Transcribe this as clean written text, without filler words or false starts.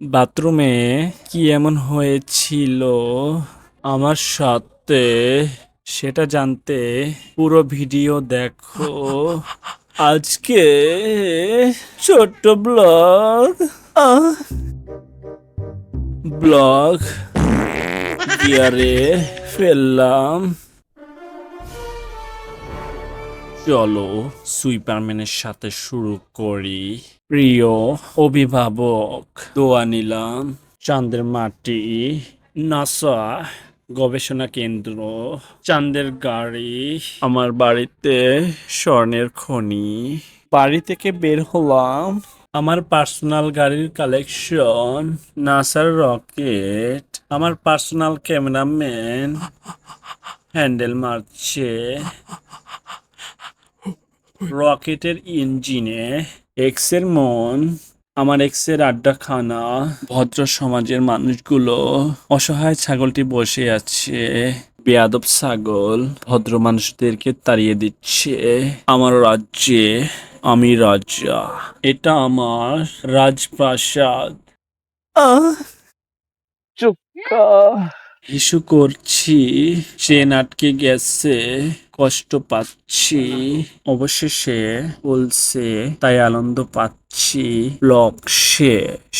বাথরুমে কি এমন হয়েছিল আমার সাথে সেটা জানতে পুরো ভিডিও দেখো। আজকে ছোট্ট ব্লগ ব্লগ গিয়ারে ফেললাম। চলো সুইপারম্যানের সাথে শুরু করি। প্রিয় অভিভাবক, দোয়া নিলাম। চাঁদের মাটি, নাসা গবেষণা কেন্দ্র, চাঁদের গাড়ি, আমার বাড়িতে স্বর্ণের খনি। বাড়ি থেকে বের হলাম, আমার পার্সোনাল গাড়ির কালেকশন, নাসার রকেট, আমার পার্সোনাল ক্যামেরাম্যান হ্যান্ডেল মারছে রকেটের ইঞ্জিনে, এক্সের মন, আমার এক্সের আড্ডাখানা, ভদ্র সমাজের মানুষগুলো, অসহায় ছাগলটি বসে আছে, বেয়াদব ছাগল ভদ্র মানুষদেরকে তাড়িয়ে দিচ্ছে আমার রাজ্যে। আমি রাজা, এটা আমার রাজপ্রাসাদ। চুপ কর। হিসু করছি, ট্রেন আটকে গেছে, কষ্ট পাচ্ছি, অবশেষে বলছে তাই আনন্দ পাচ্ছি। ব্লক শেষ।